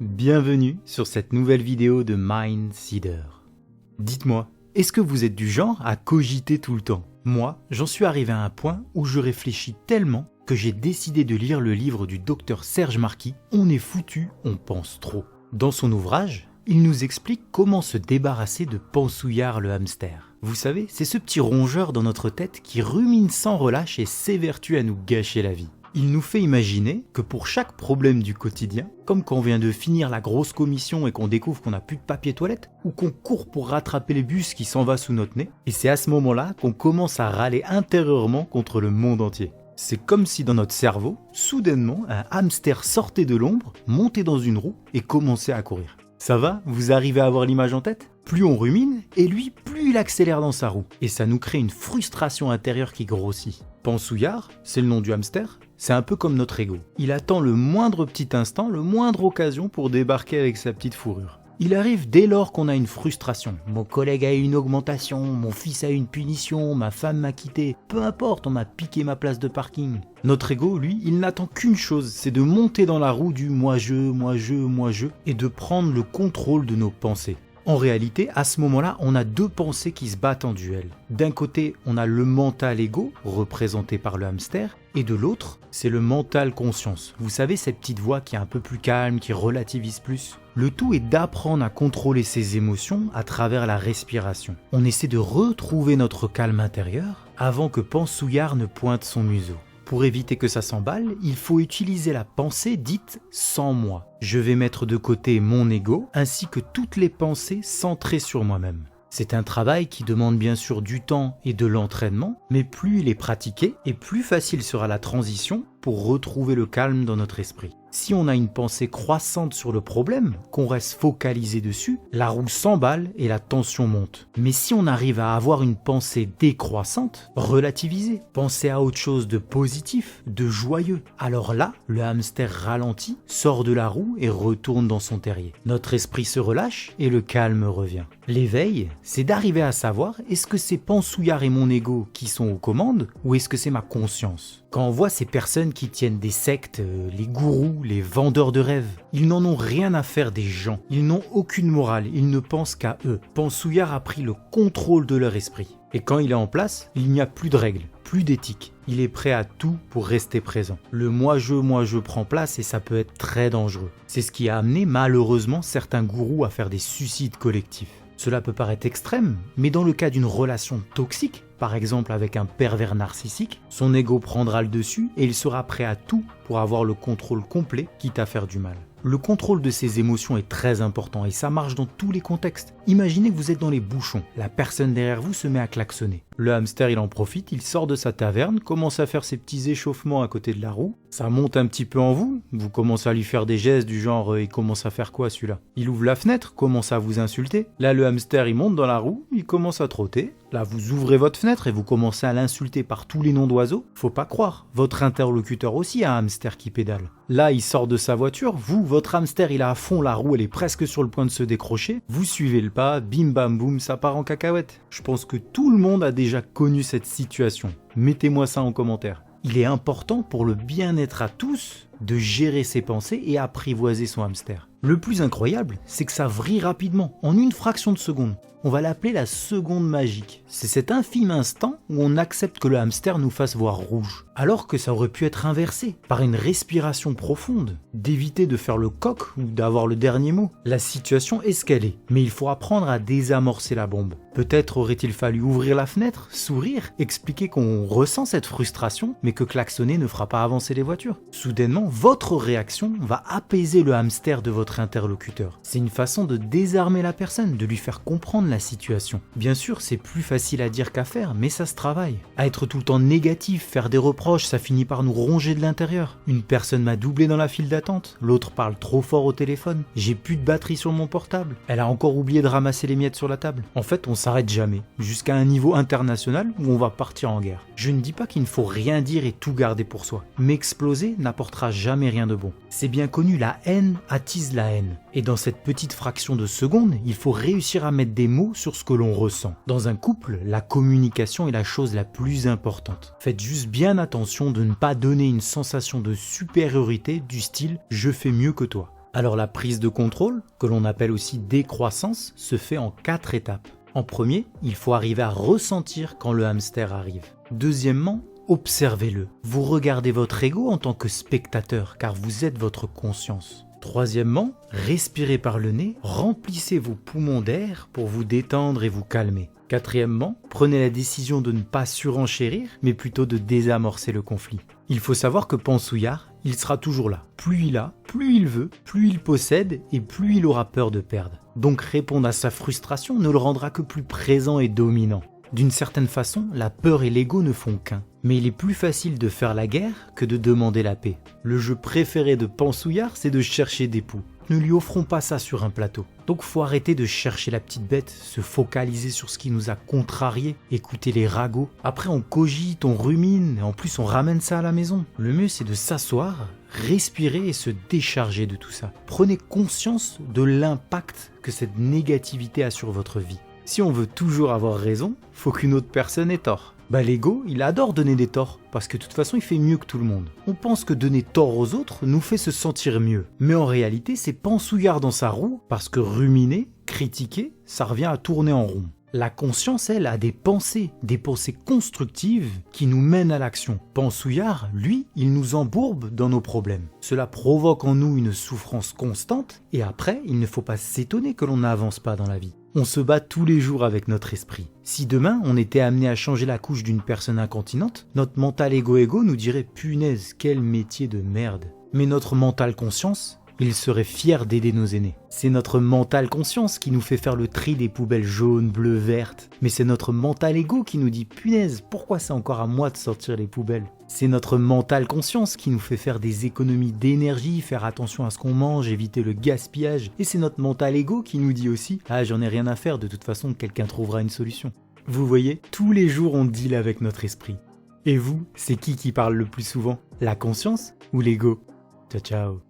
Bienvenue sur cette nouvelle vidéo de Mindseeder. Dites-moi, est-ce que vous êtes du genre à cogiter tout le temps? Moi, j'en suis arrivé à un point où je réfléchis tellement que j'ai décidé de lire le livre du docteur Serge Marquis, On est foutu, on pense trop. Dans son ouvrage, il nous explique comment se débarrasser de Pansouillard le hamster. Vous savez, c'est ce petit rongeur dans notre tête qui rumine sans relâche et s'évertue à nous gâcher la vie. Il nous fait imaginer que pour chaque problème du quotidien, comme quand on vient de finir la grosse commission et qu'on découvre qu'on n'a plus de papier toilette, ou qu'on court pour rattraper les bus qui s'en va sous notre nez, et c'est à ce moment-là qu'on commence à râler intérieurement contre le monde entier. C'est comme si dans notre cerveau, soudainement, un hamster sortait de l'ombre, montait dans une roue et commençait à courir. Ça va? Vous arrivez à avoir l'image en tête? Plus on rumine, et lui, plus il accélère dans sa roue. Et ça nous crée une frustration intérieure qui grossit. Pansouillard, c'est le nom du hamster, c'est un peu comme notre ego. Il attend le moindre petit instant, le moindre occasion pour débarquer avec sa petite fourrure. Il arrive dès lors qu'on a une frustration. Mon collègue a eu une augmentation, mon fils a eu une punition, ma femme m'a quitté. Peu importe, on m'a piqué ma place de parking. Notre ego, lui, il n'attend qu'une chose, c'est de monter dans la roue du moi-je, et de prendre le contrôle de nos pensées. En réalité, à ce moment-là, on a deux pensées qui se battent en duel. D'un côté, on a le mental ego, représenté par le hamster, et de l'autre, c'est le mental conscience. Vous savez, cette petite voix qui est un peu plus calme, qui relativise plus. Le tout est d'apprendre à contrôler ses émotions à travers la respiration. On essaie de retrouver notre calme intérieur avant que Pansouillard ne pointe son museau. Pour éviter que ça s'emballe, il faut utiliser la pensée dite « sans moi ». Je vais mettre de côté mon ego ainsi que toutes les pensées centrées sur moi-même. C'est un travail qui demande bien sûr du temps et de l'entraînement, mais plus il est pratiqué et plus facile sera la transition pour retrouver le calme dans notre esprit. Si on a une pensée croissante sur le problème, qu'on reste focalisé dessus, la roue s'emballe et la tension monte. Mais si on arrive à avoir une pensée décroissante, relativisée, penser à autre chose de positif, de joyeux, alors là, le hamster ralentit, sort de la roue et retourne dans son terrier. Notre esprit se relâche et le calme revient. L'éveil, c'est d'arriver à savoir est-ce que c'est Pansouillard et mon ego qui sont aux commandes ou est-ce que c'est ma conscience? Quand on voit ces personnes qui tiennent des sectes, les gourous, les vendeurs de rêves, ils n'en ont rien à faire des gens. Ils n'ont aucune morale, ils ne pensent qu'à eux. Pansouillard a pris le contrôle de leur esprit. Et quand il est en place, il n'y a plus de règles, plus d'éthique. Il est prêt à tout pour rester présent. Le moi-je prend place et ça peut être très dangereux. C'est ce qui a amené malheureusement certains gourous à faire des suicides collectifs. Cela peut paraître extrême, mais dans le cas d'une relation toxique, par exemple avec un pervers narcissique, son ego prendra le dessus et il sera prêt à tout pour avoir le contrôle complet, quitte à faire du mal. Le contrôle de ses émotions est très important et ça marche dans tous les contextes. Imaginez que vous êtes dans les bouchons, la personne derrière vous se met à klaxonner. Le hamster il en profite, il sort de sa taverne, commence à faire ses petits échauffements à côté de la roue. Ça monte un petit peu en vous, vous commencez à lui faire des gestes du genre il commence à faire quoi celui-là? Il ouvre la fenêtre, commence à vous insulter. Là le hamster il monte dans la roue, il commence à trotter. Là vous ouvrez votre fenêtre et vous commencez à l'insulter par tous les noms d'oiseaux. Faut pas croire, votre interlocuteur aussi a un hamster qui pédale. Là il sort de sa voiture, votre hamster il a à fond la roue, elle est presque sur le point de se décrocher. Vous suivez le pas, bim bam boum, ça part en cacahuète. Je pense que tout le monde a déjà connu cette situation. Mettez-moi ça en commentaire. Il est important pour le bien-être à tous de gérer ses pensées et apprivoiser son hamster. Le plus incroyable, c'est que ça vrille rapidement, en une fraction de seconde. On va l'appeler la seconde magique. C'est cet infime instant où on accepte que le hamster nous fasse voir rouge. Alors que ça aurait pu être inversé, par une respiration profonde, d'éviter de faire le coq ou d'avoir le dernier mot. La situation est ce qu'elle est, mais il faut apprendre à désamorcer la bombe. Peut-être aurait-il fallu ouvrir la fenêtre, sourire, expliquer qu'on ressent cette frustration, mais que klaxonner ne fera pas avancer les voitures. Soudainement, votre réaction va apaiser le hamster de votre interlocuteur. C'est une façon de désarmer la personne, de lui faire comprendre la situation. Bien sûr, c'est plus facile à dire qu'à faire, mais ça se travaille. À être tout le temps négatif, faire des reproches, ça finit par nous ronger de l'intérieur. Une personne m'a doublé dans la file d'attente, l'autre parle trop fort au téléphone, j'ai plus de batterie sur mon portable, elle a encore oublié de ramasser les miettes sur la table. En fait, on s'arrête jamais, jusqu'à un niveau international où on va partir en guerre. Je ne dis pas qu'il ne faut rien dire et tout garder pour soi, mais exploser n'apportera jamais rien de bon. C'est bien connu, la haine attise la haine. Et dans cette petite fraction de seconde, il faut réussir à mettre des mots sur ce que l'on ressent. Dans un couple, la communication est la chose la plus importante. Faites juste bien attention de ne pas donner une sensation de supériorité du style « je fais mieux que toi ». Alors la prise de contrôle, que l'on appelle aussi décroissance, se fait en 4 étapes. En premier, il faut arriver à ressentir quand le hamster arrive. Deuxièmement, observez-le. Vous regardez votre ego en tant que spectateur, car vous êtes votre conscience. Troisièmement, respirez par le nez, remplissez vos poumons d'air pour vous détendre et vous calmer. Quatrièmement, prenez la décision de ne pas surenchérir, mais plutôt de désamorcer le conflit. Il faut savoir que Pansouillard, il sera toujours là. Plus il a, plus il veut, plus il possède et plus il aura peur de perdre. Donc répondre à sa frustration ne le rendra que plus présent et dominant. D'une certaine façon, la peur et l'ego ne font qu'un. Mais il est plus facile de faire la guerre que de demander la paix. Le jeu préféré de Pansouillard, c'est de chercher des poux. Ne lui offrons pas ça sur un plateau. Donc faut arrêter de chercher la petite bête, se focaliser sur ce qui nous a contrariés, écouter les ragots. Après on cogite, on rumine, et en plus on ramène ça à la maison. Le mieux c'est de s'asseoir, respirer et se décharger de tout ça. Prenez conscience de l'impact que cette négativité a sur votre vie. Si on veut toujours avoir raison, faut qu'une autre personne ait tort. L'ego, il adore donner des torts, parce que de toute façon il fait mieux que tout le monde. On pense que donner tort aux autres nous fait se sentir mieux. Mais en réalité, c'est Pansouillard dans sa roue, parce que ruminer, critiquer, ça revient à tourner en rond. La conscience, elle, a des pensées constructives qui nous mènent à l'action. Pansouillard, lui, il nous embourbe dans nos problèmes. Cela provoque en nous une souffrance constante, et après, il ne faut pas s'étonner que l'on n'avance pas dans la vie. On se bat tous les jours avec notre esprit. Si demain, on était amené à changer la couche d'une personne incontinente, notre mental égo nous dirait « Punaise, quel métier de merde !» Mais notre mental conscience, il serait fier d'aider nos aînés. C'est notre mental conscience qui nous fait faire le tri des poubelles jaunes, bleues, vertes. Mais c'est notre mental égo qui nous dit « Punaise, pourquoi c'est encore à moi de sortir les poubelles ?» C'est notre mental conscience qui nous fait faire des économies d'énergie, faire attention à ce qu'on mange, éviter le gaspillage. Et c'est notre mental égo qui nous dit aussi « Ah, j'en ai rien à faire, de toute façon, quelqu'un trouvera une solution. » Vous voyez, tous les jours on deal avec notre esprit. Et vous, c'est qui parle le plus souvent? La conscience ou l'ego? Ciao ciao.